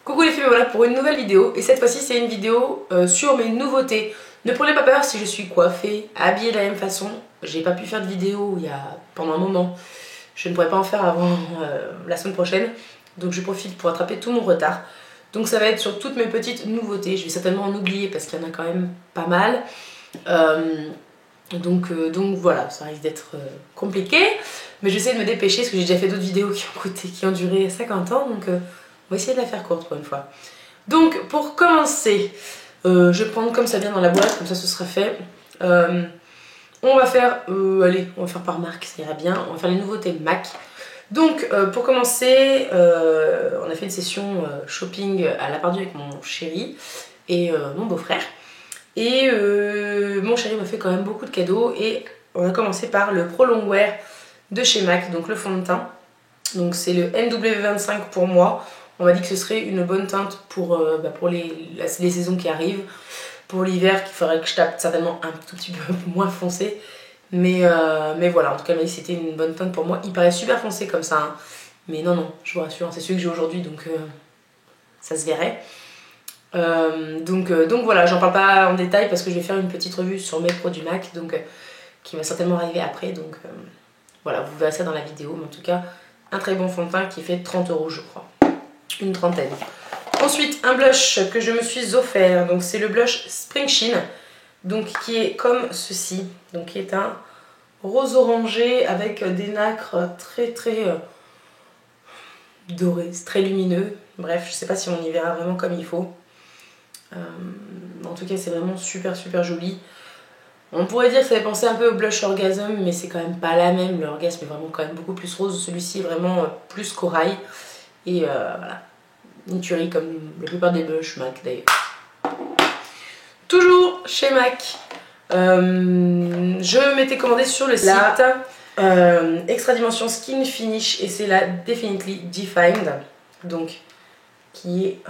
Coucou les filles, me voilà pour une nouvelle vidéo et cette fois-ci c'est une vidéo sur mes nouveautés. Ne prenez pas peur si je suis coiffée, habillée de la même façon. J'ai pas pu faire de vidéo pendant un moment. Je ne pourrais pas en faire avant la semaine prochaine. Donc je profite pour attraper tout mon retard. Donc ça va être sur toutes mes petites nouveautés. Je vais certainement en oublier parce qu'il y en a quand même pas mal. Donc voilà, ça risque d'être compliqué. Mais j'essaie de me dépêcher parce que j'ai déjà fait d'autres vidéos qui ont duré 50 ans. Donc on va essayer de la faire courte pour une fois. Donc pour commencer, je vais prendre comme ça vient dans la boîte, comme ça ce sera fait. On va faire, allez, on va faire par marque, ça ira bien. On va faire les nouveautés MAC. Donc pour commencer, on a fait une session shopping à la Pardue avec mon chéri et mon beau-frère. Et mon chéri m'a fait quand même beaucoup de cadeaux et on a commencé par le Pro Longwear de chez MAC, donc le fond de teint. Donc c'est le NW25 pour moi. On m'a dit que ce serait une bonne teinte pour les saisons qui arrivent. Pour l'hiver, qu'il faudrait que je tape certainement un tout petit peu moins foncé. Mais voilà, en tout cas, elle m'a dit que c'était une bonne teinte pour moi. Il paraît super foncé comme ça. Hein. Mais non, je vous rassure, c'est celui que j'ai aujourd'hui, donc ça se verrait. Donc voilà, j'en parle pas en détail parce que je vais faire une petite revue sur mes produits MAC, donc qui va certainement arriver après. Donc voilà, vous verrez ça dans la vidéo. Mais en tout cas, un très bon fond de teint qui fait 30 € je crois. Une trentaine. Ensuite, un blush que je me suis offert. Donc c'est le blush Spring Sheen. Donc qui est comme ceci. Donc qui est un rose orangé avec des nacres très dorés, très lumineux. Bref, je sais pas si on y verra vraiment comme il faut. En tout cas, c'est vraiment super joli. On pourrait dire que ça fait penser un peu au blush Orgasm, mais c'est quand même pas la même. L'Orgasme est vraiment quand même beaucoup plus rose. Celui-ci est vraiment plus corail. Et voilà, une tuerie comme la plupart des blushs MAC d'ailleurs. Toujours chez MAC, je m'étais commandé sur le site Extra Dimension Skin Finish et c'est la Definitely Defined, donc qui est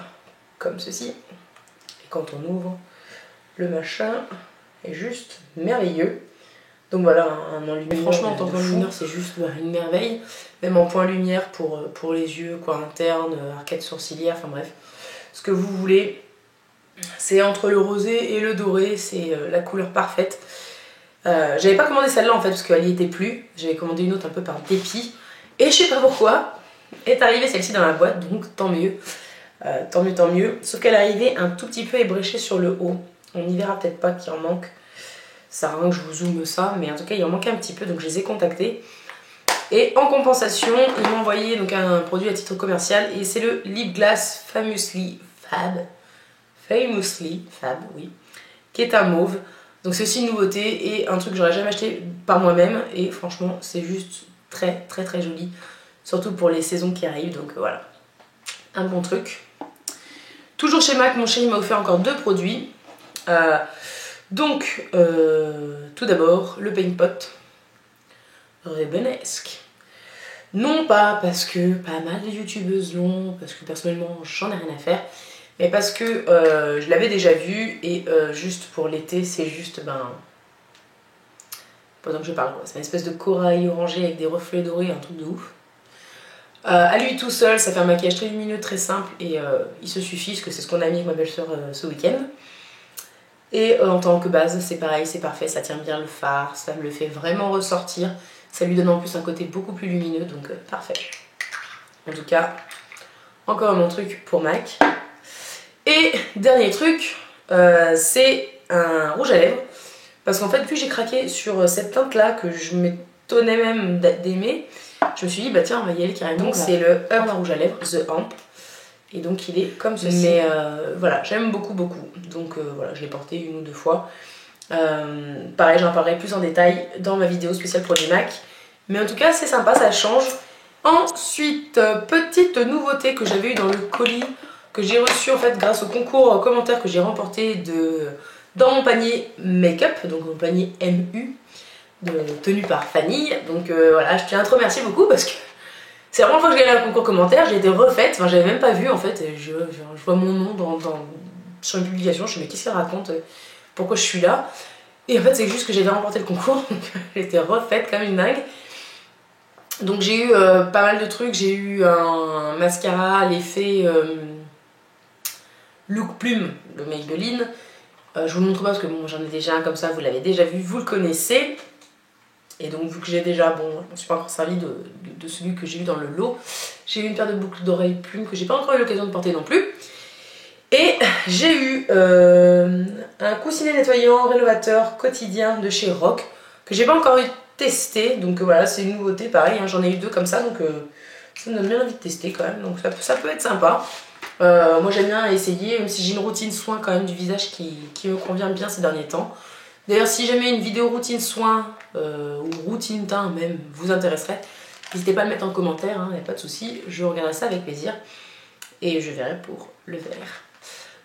comme ceci. Et quand on ouvre, le machin est juste merveilleux. Donc voilà, un enlumineur. Franchement, en tant qu'enlumineur, c'est juste une merveille. Même en point lumière pour les yeux, coin interne, arcade sourcilière, enfin bref. Ce que vous voulez. C'est entre le rosé et le doré, c'est la couleur parfaite. J'avais pas commandé celle-là en fait, parce qu'elle y était plus. J'avais commandé une autre un peu par dépit. Et je sais pas pourquoi, est arrivée celle-ci dans la boîte, donc tant mieux. Tant mieux. Sauf qu'elle est arrivée un tout petit peu ébréchée sur le haut. On n'y verra peut-être pas qu'il en manque. Ça sert à rien que je vous zoome ça, mais en tout cas il en manquait un petit peu, donc je les ai contactés. Et en compensation, ils m'ont envoyé donc un produit à titre commercial, et c'est le Lip Glass Famously Fab, oui, qui est un mauve. Donc c'est aussi une nouveauté et un truc que j'aurais jamais acheté par moi-même, et franchement c'est juste très joli, surtout pour les saisons qui arrivent, donc voilà, un bon truc. Toujours chez MAC, mon chéri m'a offert encore 2 produits. Tout d'abord, le Paint Pot Rebbenesque. Non pas parce que pas mal de youtubeuses l'ont, parce que personnellement j'en ai rien à faire, mais parce que je l'avais déjà vu et juste pour l'été, c'est juste, pendant que je parle quoi, c'est une espèce de corail orangé avec des reflets dorés, un truc de ouf. À lui tout seul, ça fait un maquillage très lumineux, très simple et il se suffit, parce que c'est ce qu'on a mis avec ma belle-sœur ce week-end. Et en tant que base, c'est pareil, c'est parfait, ça tient bien le fard, ça me le fait vraiment ressortir. Ça lui donne en plus un côté beaucoup plus lumineux, donc parfait. En tout cas, encore un bon truc pour MAC. Et dernier truc, c'est un rouge à lèvres. Parce qu'en fait, vu que j'ai craqué sur cette teinte-là, que je m'étonnais même d'aimer, je me suis dit, bah tiens, on va y aller carrément. Donc c'est le Up rouge à lèvres, The Amp. Et donc il est comme ceci. Mais voilà, j'aime beaucoup. Donc voilà, je l'ai porté 1 ou 2 fois. Pareil, j'en parlerai plus en détail dans ma vidéo spéciale pour les MAC. Mais en tout cas, c'est sympa, ça change. Ensuite, petite nouveauté que j'avais eu dans le colis, que j'ai reçu en fait grâce au concours commentaire que j'ai remporté dans mon panier make-up, donc mon panier MU, tenu par Fanny. Donc voilà, je tiens à te remercier beaucoup parce que c'est la première fois que j'ai gagné un concours commentaire, j'ai été refaite, enfin j'avais même pas vu en fait, je vois mon nom sur une publication, je me dis mais qu'est-ce qu'elle raconte, pourquoi je suis là, et en fait c'est juste que j'avais remporté le concours, donc j'ai été refaite comme une dingue. Donc j'ai eu pas mal de trucs, j'ai eu un mascara à l'effet look plume, le Maybelline. Je vous le montre pas parce que bon, j'en ai déjà un comme ça, vous l'avez déjà vu, vous le connaissez. Et donc vu que j'ai déjà, bon, je ne me suis pas encore servi de celui que j'ai eu dans le lot. J'ai eu une paire de boucles d'oreilles plume que j'ai pas encore eu l'occasion de porter non plus. Et j'ai eu un coussinet nettoyant rénovateur quotidien de chez Rock que j'ai pas encore eu testé. Donc voilà, c'est une nouveauté, pareil, hein, j'en ai eu 2 comme ça, donc ça me donne bien envie de tester quand même. Donc ça peut être sympa. Moi j'aime bien essayer, même si j'ai une routine soin quand même du visage qui me convient bien ces derniers temps. D'ailleurs si jamais une vidéo routine soin ou routine teint même vous intéresserait, n'hésitez pas à le mettre en commentaire, il n'y a pas de souci, je regarderai ça avec plaisir et je verrai pour le verre.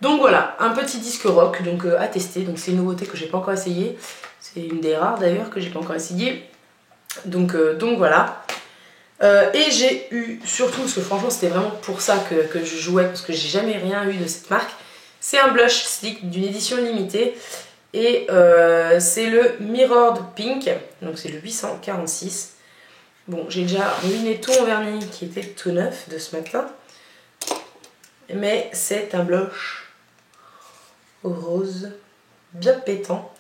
Donc voilà, un petit disque rock donc, à tester, donc c'est une nouveauté que j'ai pas encore essayé, c'est une des rares d'ailleurs que j'ai pas encore essayé, donc voilà. Et j'ai eu surtout, parce que franchement c'était vraiment pour ça que je jouais, parce que j'ai jamais rien eu de cette marque, c'est un blush stick d'une édition limitée. Et c'est le Mirrored Pink, donc c'est le 846. Bon, j'ai déjà ruiné tout mon vernis qui était tout neuf de ce matin. Mais c'est un blush rose, bien pétant.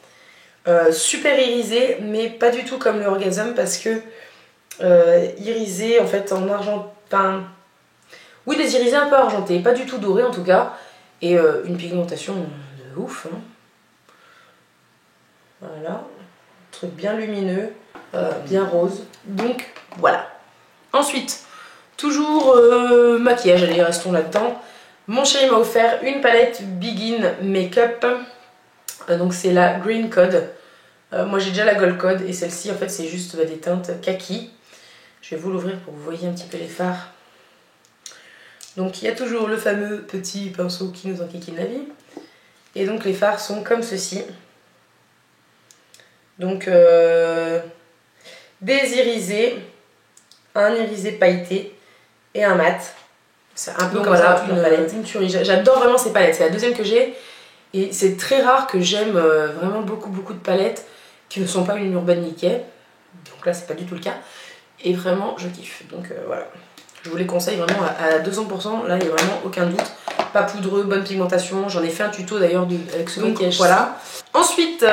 Super irisé, mais pas du tout comme le Orgasm parce que irisé en fait en argent. Enfin, oui, des irisés un peu argentés, pas du tout dorés en tout cas. Et une pigmentation de ouf, hein. Voilà, truc bien lumineux, bien rose. Donc voilà. Ensuite, toujours maquillage, allez, restons là-dedans. Mon chéri m'a offert une palette Begin Makeup. Donc c'est la Green Code. Moi j'ai déjà la Gold Code et celle-ci en fait c'est juste des teintes kaki. Je vais vous l'ouvrir pour que vous voyez un petit peu les fards. Donc il y a toujours le fameux petit pinceau qui nous enquiquine la vie. Et donc les fards sont comme ceci. Donc des irisés, un irisé pailleté et un mat. C'est un peu donc comme voilà, une tuerie. J'adore vraiment ces palettes, c'est la deuxième que j'ai. Et c'est très rare que j'aime vraiment beaucoup de palettes qui ne sont pas une Urban Decay. Donc là c'est pas du tout le cas. Et vraiment je kiffe. Donc voilà. Je vous les conseille vraiment à 200%. Là il n'y a vraiment aucun doute. Pas poudreux, bonne pigmentation. J'en ai fait un tuto d'ailleurs avec ce maquillage. Voilà. Ensuite,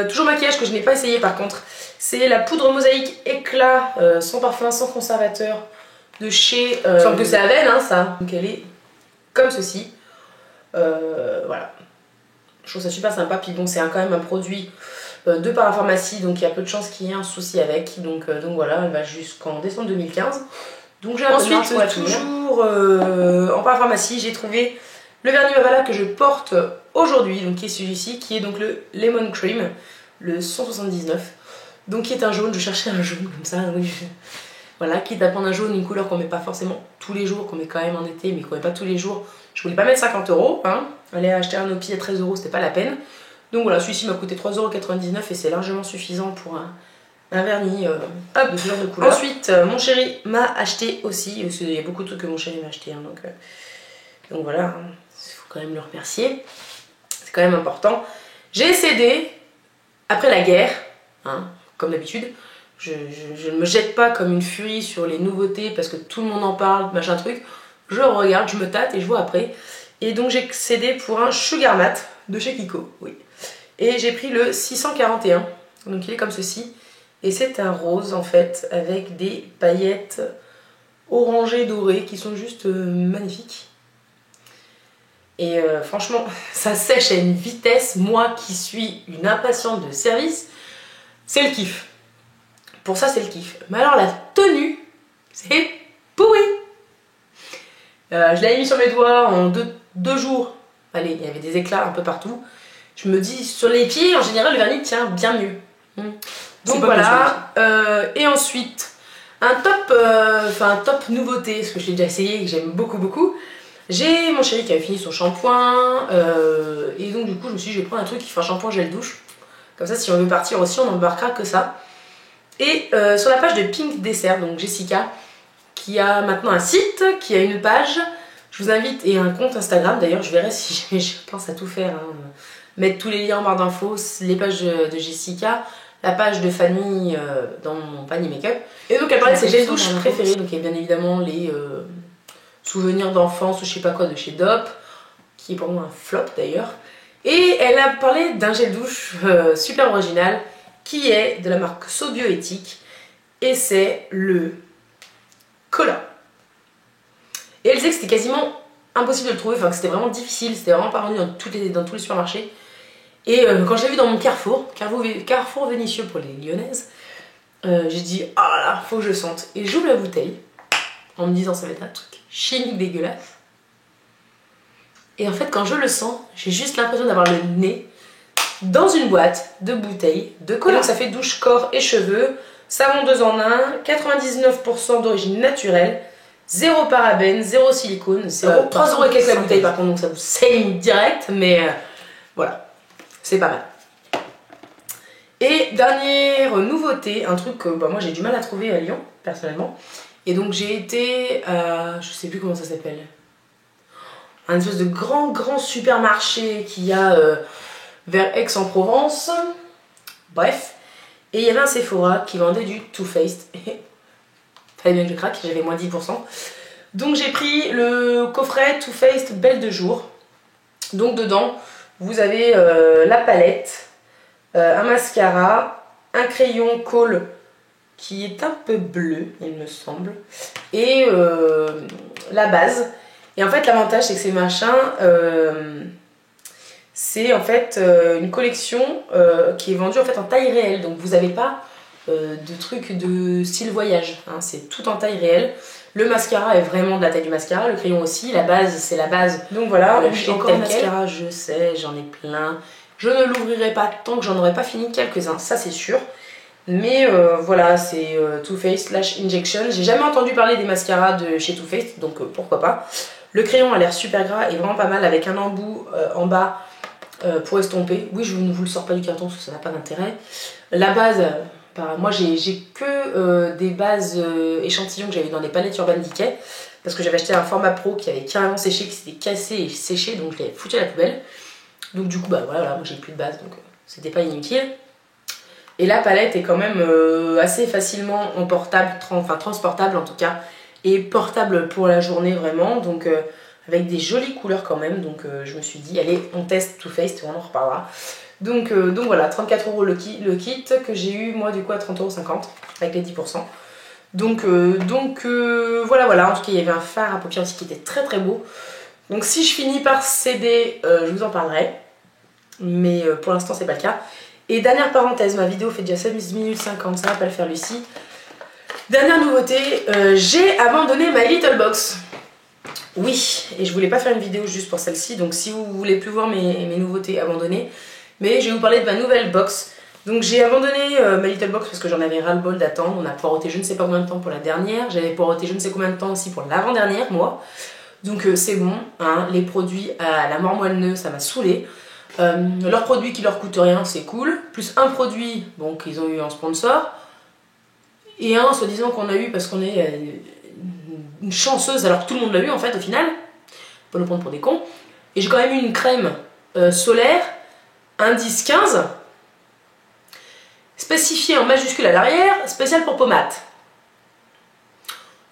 toujours maquillage que je n'ai pas essayé par contre. C'est la poudre mosaïque éclat sans parfum, sans conservateur de chez... il semble que c'est Aven hein, ça. Donc elle est comme ceci. Voilà. Je trouve ça super sympa. Puis bon, c'est quand même un produit de parapharmacie. Donc il y a peu de chances qu'il y ait un souci avec. Donc voilà, elle va jusqu'en décembre 2015. Donc j'ai ensuite toujours en parapharmacie, j'ai trouvé le vernis Mavala que je porte aujourd'hui, donc qui est celui-ci, qui est donc le Lemon Cream, le 179. Donc qui est un jaune, je cherchais un jaune comme ça, oui. Voilà, quitte à prendre un jaune, une couleur qu'on met pas forcément tous les jours, qu'on met quand même en été, mais qu'on met pas tous les jours. Je voulais pas mettre 50 €, hein. Aller acheter un Opi à 13 €, c'était pas la peine. Donc voilà, celui-ci m'a coûté 3,99 € et c'est largement suffisant pour un vernis de ce genre de couleur. Ensuite, mon chéri m'a acheté aussi, il y a beaucoup de trucs que mon chéri m'a acheté, hein, donc voilà, il faut quand même le remercier, c'est quand même important. J'ai cédé, après la guerre, hein, comme d'habitude, je ne me jette pas comme une furie sur les nouveautés parce que tout le monde en parle, machin truc, je regarde, je me tâte et je vois après. Et donc j'ai cédé pour un Sugar Matte de chez Kiko, oui. Et j'ai pris le 641, donc il est comme ceci. Et c'est un rose en fait avec des paillettes orangées dorées qui sont juste magnifiques. Et franchement ça sèche à une vitesse, moi qui suis une impatiente de service, c'est le kiff. Pour ça c'est le kiff. Mais alors la tenue, c'est pourri. Je l'avais mis sur mes doigts en deux jours. Allez, il y avait des éclats un peu partout. Je me dis sur les pieds en général le vernis tient bien mieux. Donc voilà, et ensuite un top nouveauté, parce que je l'ai déjà essayé et que j'aime beaucoup. J'ai mon chéri qui avait fini son shampoing, et donc du coup je me suis dit je vais prendre un truc qui fait un shampoing gel douche. Comme ça si on veut partir aussi on n'embarquera que ça. Et sur la page de Pink Dessert, donc Jessica, qui a maintenant un site, qui a une page, je vous invite, et un compte Instagram d'ailleurs, je verrai si je pense à tout faire, hein, mettre tous les liens en barre d'infos, les pages de Jessica, la page de Fanny dans mon panier make-up. Et donc elle parlait de ses gels douches préférés, donc il y a bien évidemment les souvenirs d'enfance ou je sais pas quoi de chez Dop, qui est pour moi un flop d'ailleurs. Et elle a parlé d'un gel douche super original qui est de la marque So Bioéthique et c'est le Cola. Et elle disait que c'était quasiment impossible de le trouver, enfin que c'était vraiment difficile, c'était vraiment pas vendu dans tous les supermarchés. Et quand je l'ai vu dans mon Carrefour Vénitieux pour les Lyonnaises, j'ai dit ah là, faut que je sente. Et j'ouvre la bouteille en me disant ça va être un truc chimique dégueulasse. Et en fait, quand je le sens, j'ai juste l'impression d'avoir le nez dans une boîte de bouteilles de Cola. Donc ça fait douche corps et cheveux, savon 2 en 1, 99% d'origine naturelle, 0 parabènes, 0 silicone, 3 € et quelques la bouteille par contre, donc ça vous saigne direct, mais voilà, c'est pas mal. Et dernière nouveauté, un truc que moi j'ai du mal à trouver à Lyon, personnellement. Et donc j'ai été à, je sais plus comment ça s'appelle, un espèce de grand supermarché qu'il y a vers Aix-en-Provence. Bref. Et il y avait un Sephora qui vendait du Too Faced. Fallait bien que je craque, j'avais moins 10%. Donc j'ai pris le coffret Too Faced Belle de jour. Donc dedans, vous avez la palette, un mascara, un crayon Kohl qui est un peu bleu, il me semble, et la base. Et en fait, l'avantage, c'est que ces machins, c'est en fait une collection qui est vendue en fait en taille réelle. Donc vous n'avez pas de trucs de style voyage, hein, c'est tout en taille réelle. Le mascara est vraiment de la taille du mascara, le crayon aussi, la base c'est la base. Donc voilà, j'ai encore un mascara, je sais, j'en ai plein. Je ne l'ouvrirai pas tant que j'en aurai pas fini quelques-uns, ça c'est sûr. Mais voilà, c'est Too Faced / Injection. J'ai jamais entendu parler des mascaras de chez Too Faced, donc pourquoi pas. Le crayon a l'air super gras et vraiment pas mal avec un embout en bas pour estomper. Oui, je ne vous le sors pas du carton parce que ça n'a pas d'intérêt. La base, moi j'ai que des bases échantillons que j'avais dans des palettes Urban Decay parce que j'avais acheté un format pro qui avait carrément séché, qui s'était cassé et séché, donc je l'ai foutu à la poubelle. Donc du coup, bah voilà, moi j'ai plus de base, donc c'était pas inutile. Et la palette est quand même assez facilement emportable, enfin transportable en tout cas, et portable pour la journée vraiment, donc avec des jolies couleurs quand même. Donc je me suis dit, allez, on teste Too Faced et on en reparlera. Donc voilà, 34 € le kit que j'ai eu moi du coup à 30,50 € avec les 10%. Donc voilà, en tout cas il y avait un fard à paupières aussi qui était très beau. Donc si je finis par céder, je vous en parlerai, mais pour l'instant c'est pas le cas. Et dernière parenthèse, ma vidéo fait déjà 16 minutes 50, ça va pas le faire Lucie. Dernière nouveauté, j'ai abandonné My Little Box. Oui, et je voulais pas faire une vidéo juste pour celle-ci, donc si vous voulez plus voir mes nouveautés, abandonnez. Mais je vais vous parler de ma nouvelle box. Donc j'ai abandonné My Little Box parce que j'en avais ras-le-bol d'attendre. On a poireauté je ne sais pas combien de temps pour la dernière. J'avais poireauté je ne sais combien de temps aussi pour l'avant-dernière, moi. Donc c'est bon, hein, les produits à la mort moelle-neu, ça m'a saoulé. Leurs produits qui leur coûtent rien, c'est cool. Plus un produit bon, qu'ils ont eu en sponsor. Et un, soi-disant, qu'on a eu parce qu'on est une chanceuse alors que tout le monde l'a eu en fait au final. Faut nous prendre pour des cons. Et j'ai quand même eu une crème solaire, indice 15, spécifiée en majuscule à l'arrière, spéciale pour peau mate.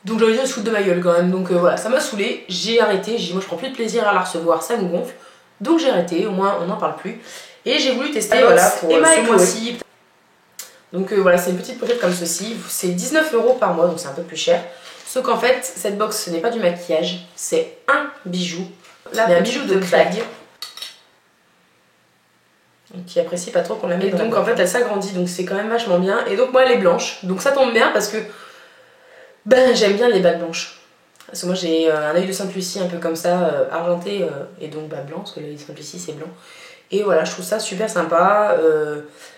Donc j'avais dit, se foutre de ma gueule quand même. Donc voilà, ça m'a saoulé. J'ai arrêté. J'ai dit, moi je prends plus de plaisir à la recevoir, ça me gonfle. Donc j'ai arrêté, au moins on n'en parle plus. Et j'ai voulu tester voilà, pour ce mois-ci. Donc voilà, c'est une petite pochette comme ceci. C'est 19 € par mois, donc c'est un peu plus cher. Sauf qu'en fait, cette box, ce n'est pas du maquillage, c'est un bijou. Là, un bijou de bague. Qui apprécie pas trop qu'on la mette. Et donc en fait, elle s'agrandit, donc c'est quand même vachement bien. Et donc moi, elle est blanche. Donc ça tombe bien parce que ben, j'aime bien les bagues blanches. Parce que moi, j'ai un œil de Sainte-Lucie un peu comme ça, argenté, et donc bah, blanc, parce que l'œil de Sainte-Lucie, c'est blanc. Et voilà, je trouve ça super sympa.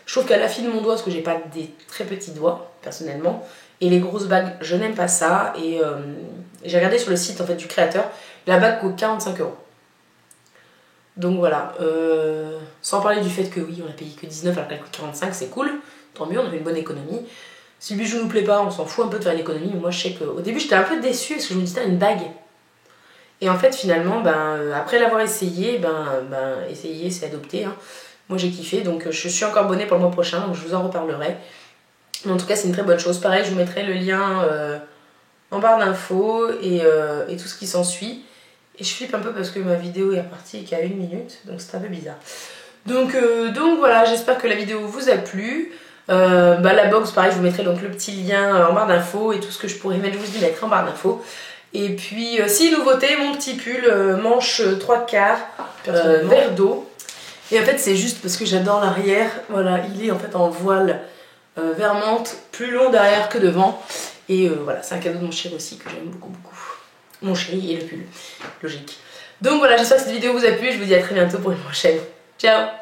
Je trouve qu'elle affine mon doigt parce que j'ai pas des très petits doigts, personnellement. Et les grosses bagues, je n'aime pas ça. Et j'ai regardé sur le site en fait, du créateur, la bague coûte 45 €. Donc voilà. Sans parler du fait que oui, on a payé que 19 alors qu'elle coûte 45, c'est cool. Tant mieux, on a fait une bonne économie. Si le bijou nous plaît pas, on s'en fout un peu de faire une économie. Mais moi, je sais qu'au début, j'étais un peu déçue parce que je me disais, t'as une bague. Et en fait, finalement, après l'avoir essayé, essayer, c'est adopter. Hein. Moi, j'ai kiffé, donc je suis encore abonnée pour le mois prochain, donc je vous en reparlerai. Mais en tout cas, c'est une très bonne chose. Pareil, je vous mettrai le lien en barre d'infos et tout ce qui s'ensuit. Et je flippe un peu parce que ma vidéo est partie qu'à 1 minute, donc c'est un peu bizarre. Donc voilà, j'espère que la vidéo vous a plu. La box, pareil, je vous mettrai donc le petit lien en barre d'infos et tout ce que je pourrais mettre, je vous y mettrai en barre d'infos. Et puis, si nouveauté, mon petit pull manche 3/4 vert d'eau. Et en fait, c'est juste parce que j'adore l'arrière. Voilà, il est en fait en voile vert menthe, plus long derrière que devant. Et voilà, c'est un cadeau de mon chéri aussi que j'aime beaucoup. Mon chéri et le pull, logique. Donc voilà, j'espère que cette vidéo vous a plu et je vous dis à très bientôt pour une prochaine. Ciao!